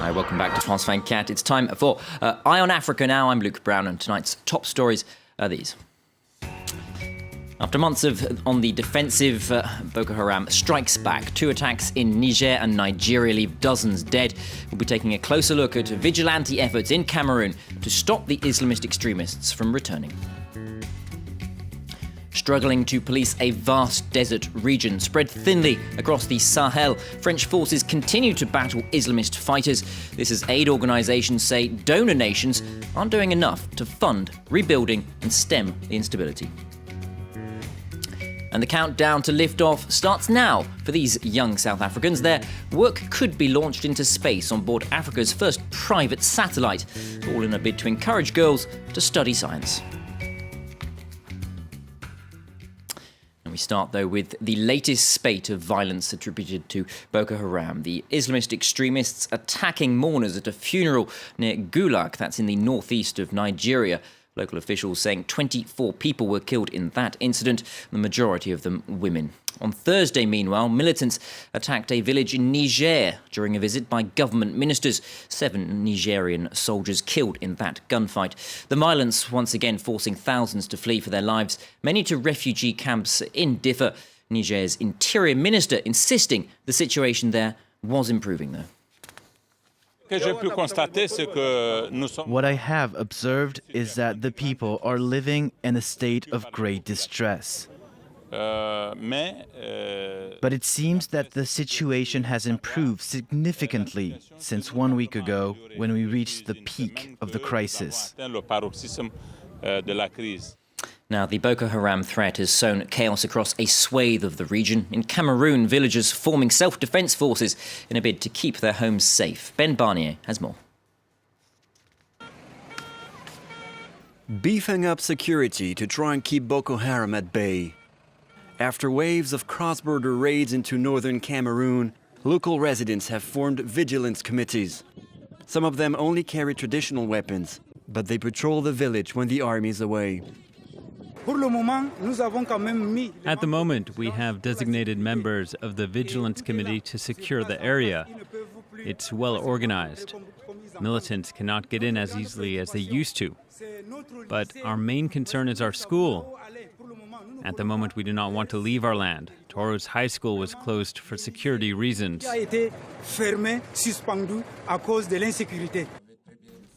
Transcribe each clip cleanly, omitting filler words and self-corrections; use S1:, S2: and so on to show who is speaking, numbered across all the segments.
S1: Hi, welcome back to France 24. It's time for Eye on Africa now. I'm Luke Brown, and tonight's top stories are these. After months on the defensive, Boko Haram strikes back. 2 attacks in Niger and Nigeria leave dozens dead. We'll be taking a closer look at vigilante efforts in Cameroon to stop the Islamist extremists from returning. Struggling to police a vast desert region spread thinly across the Sahel, French forces continue to battle Islamist fighters. This as aid organisations say donor nations aren't doing enough to fund rebuilding and stem the instability. And the countdown to liftoff starts now for these young South Africans. Their work could be launched into space on board Africa's first private satellite, all in a bid to encourage girls to study science. We start, though, with the latest spate of violence attributed to Boko Haram. The Islamist extremists attacking mourners at a funeral near Gulak, that's in the northeast of Nigeria. Local officials saying 24 people were killed in that incident, the majority of them women. On Thursday, meanwhile, militants attacked a village in Niger during a visit by government ministers. 7 Nigerian soldiers killed in that gunfight. The violence once again forcing thousands to flee for their lives, many to refugee camps in Diffa. Niger's interior minister insisting the situation there was improving, though.
S2: What I have observed is that the people are living in a state of great distress. But it seems that the situation has improved significantly since 1 week ago when we reached the peak of the crisis.
S1: Now, the Boko Haram threat has sown chaos across a swathe of the region. In Cameroon, villagers forming self-defense forces in a bid to keep their homes safe. Ben Barnier has more.
S3: Beefing up security to try and keep Boko Haram at bay. After waves of cross-border raids into northern Cameroon, local residents have formed vigilance committees. Some of them only carry traditional weapons, but they patrol the village when the army is away.
S4: At the moment, we have designated members of the Vigilance Committee to secure the area. It's well organized. Militants cannot get in as easily as they used to. But our main concern is our school. At the moment, we do not want to leave our land. Toros High School was closed for security reasons.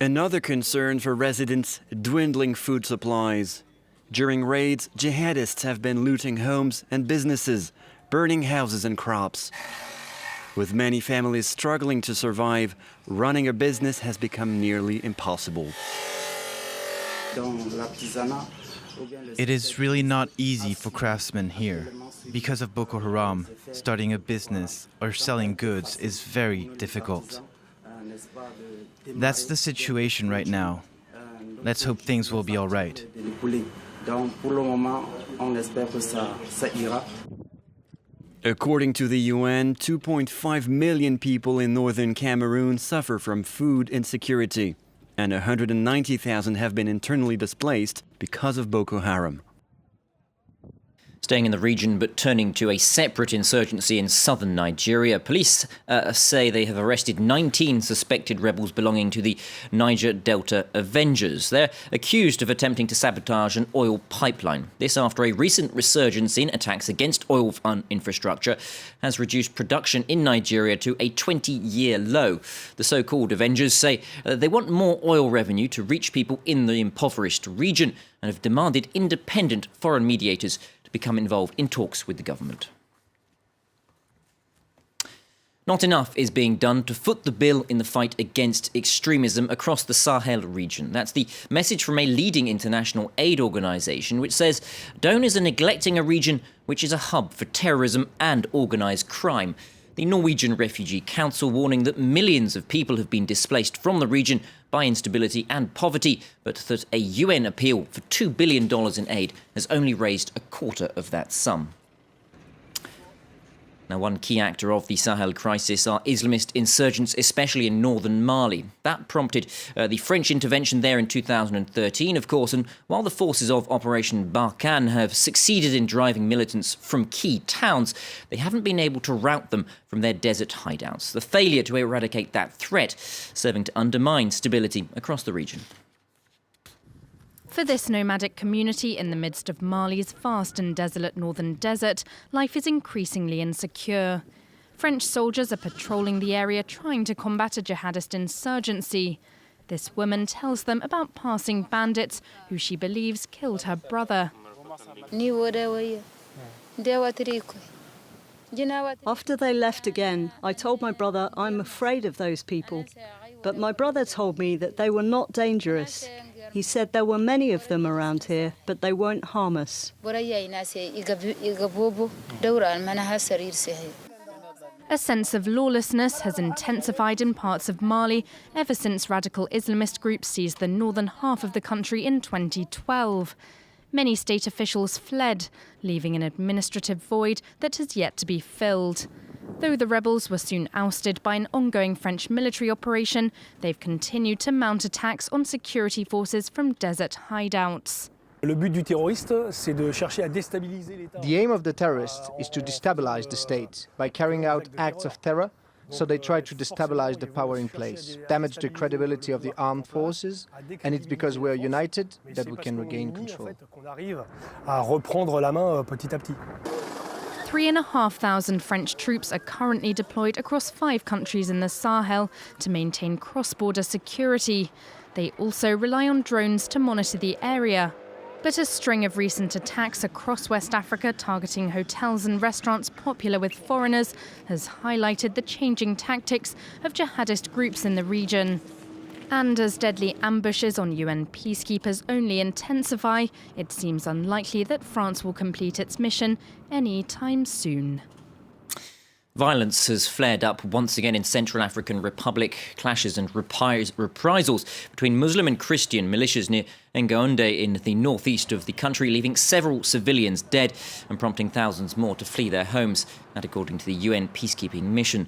S3: Another concern for residents, dwindling food supplies. During raids, jihadists have been looting homes and businesses, burning houses and crops. With many families struggling to survive, running a business has become nearly impossible.
S2: It is really not easy for craftsmen here. Because of Boko Haram, starting a business or selling goods is very difficult. That's the situation right now. Let's hope things will be all right.
S3: According to the UN, 2.5 million people in northern Cameroon suffer from food insecurity, and 190,000 have been internally displaced because of Boko Haram.
S1: Staying in the region but turning to a separate insurgency in southern Nigeria, police say they have arrested 19 suspected rebels belonging to the Niger Delta Avengers. They're accused of attempting to sabotage an oil pipeline. This after a recent resurgence in attacks against oil infrastructure has reduced production in Nigeria to a 20-year low. The so-called Avengers say they want more oil revenue to reach people in the impoverished region and have demanded independent foreign mediators to become involved in talks with the government. Not enough is being done to foot the bill in the fight against extremism across the Sahel region. That's the message from a leading international aid organisation which says donors are neglecting a region which is a hub for terrorism and organised crime. The Norwegian Refugee Council warning that millions of people have been displaced from the region by instability and poverty, but that a UN appeal for $2 billion in aid has only raised a quarter of that sum. Now, one key actor of the Sahel crisis are Islamist insurgents, especially in northern Mali. That prompted the French intervention there in 2013, of course, and while the forces of Operation Barkhane have succeeded in driving militants from key towns, they haven't been able to rout them from their desert hideouts. The failure to eradicate that threat serving to undermine stability across the region.
S5: For this nomadic community in the midst of Mali's vast and desolate northern desert, life is increasingly insecure. French soldiers are patrolling the area trying to combat a jihadist insurgency. This woman tells them about passing bandits who she believes killed her brother.
S6: After they left again, I told my brother I'm afraid of those people. But my brother told me that they were not dangerous. He said there were many of them around here, but they won't harm us.
S5: A sense of lawlessness has intensified in parts of Mali ever since radical Islamist groups seized the northern half of the country in 2012. Many state officials fled, leaving an administrative void that has yet to be filled. Though the rebels were soon ousted by an ongoing French military operation, they've continued to mount attacks on security forces from desert hideouts.
S7: The
S8: aim of the terrorists is to destabilize the state by carrying out acts of terror, so they try to destabilize the power in place, damage the credibility of the armed forces, and it's because we're united that we can regain control.
S5: 3,500 French troops are currently deployed across 5 countries in the Sahel to maintain cross-border security. They also rely on drones to monitor the area. But a string of recent attacks across West Africa targeting hotels and restaurants popular with foreigners has highlighted the changing tactics of jihadist groups in the region. And as deadly ambushes on UN peacekeepers only intensify, it seems unlikely that France will complete its mission any time soon.
S1: Violence has flared up once again in Central African Republic. Clashes and reprisals between Muslim and Christian militias near Nguagam in the northeast of the country, leaving several civilians dead and prompting thousands more to flee their homes. That according to the UN peacekeeping mission.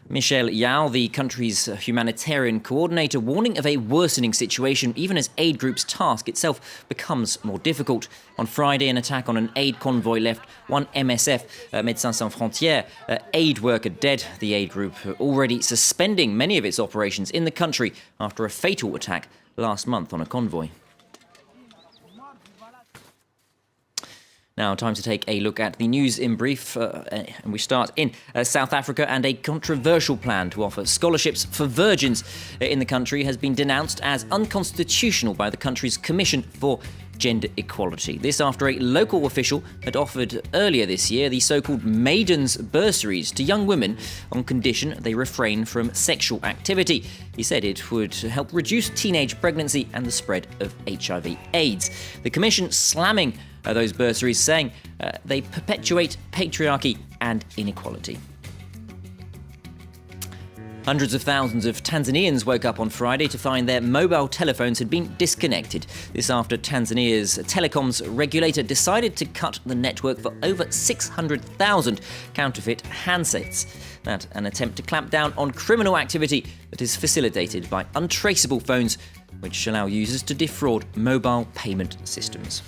S1: Michel Yao, the country's humanitarian coordinator, warning of a worsening situation even as aid group's task itself becomes more difficult. On Friday, an attack on an aid convoy left one MSF, Médecins Sans Frontières, aid worker dead. The aid group already suspending many of its operations in the country after a fatal attack last month on a convoy. Now, time to take a look at the news in brief, and we start in South Africa, and a controversial plan to offer scholarships for virgins in the country has been denounced as unconstitutional by the country's Commission for Gender Equality. This after a local official had offered earlier this year the so-called maidens' bursaries to young women on condition they refrain from sexual activity. He said it would help reduce teenage pregnancy and the spread of HIV/AIDS. The Commission slamming those bursaries, saying they perpetuate patriarchy and inequality. Hundreds of thousands of Tanzanians woke up on Friday to find their mobile telephones had been disconnected. This after Tanzania's telecoms regulator decided to cut the network for over 600,000 counterfeit handsets. That's an attempt to clamp down on criminal activity that is facilitated by untraceable phones, which allow users to defraud mobile payment systems.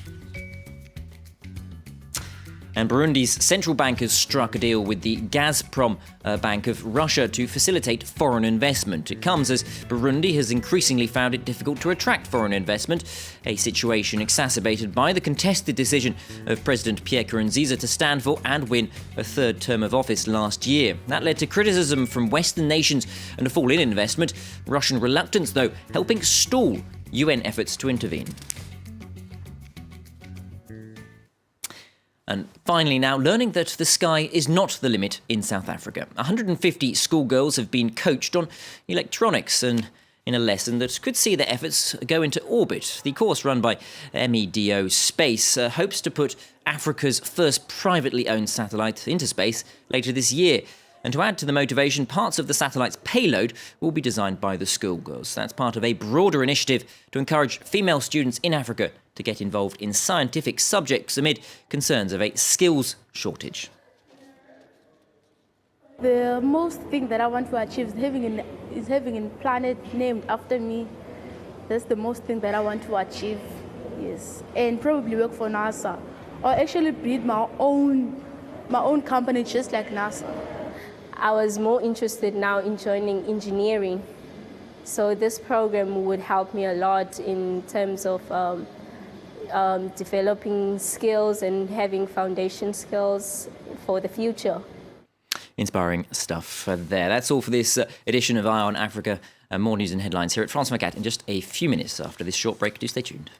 S1: And Burundi's central bank has struck a deal with the Gazprom Bank of Russia to facilitate foreign investment. It comes as Burundi has increasingly found it difficult to attract foreign investment, a situation exacerbated by the contested decision of President Pierre Nkurunziza to stand for and win a third term of office last year. That led to criticism from Western nations and a fall in investment. Russian reluctance, though, helping stall UN efforts to intervene. And finally now, learning that the sky is not the limit in South Africa. 150 schoolgirls have been coached on electronics and in a lesson that could see their efforts go into orbit. The course run by MEDO Space hopes to put Africa's first privately owned satellite into space later this year. And to add to the motivation, parts of the satellite's payload will be designed by the schoolgirls. That's part of a broader initiative to encourage female students in Africa to get involved in scientific subjects amid concerns of a skills shortage.
S7: The most thing that I want to achieve is having a planet named after me. That's the most thing that I want to achieve, yes. And probably work for NASA, or actually build my own company just like NASA.
S9: I was more interested now in joining engineering. So this program would help me a lot in terms of developing skills and having foundation skills for the future.
S1: Inspiring stuff there. That's all for this edition of Eye on Africa. More news and headlines here at France 24 in just a few minutes after this short break. Do stay tuned.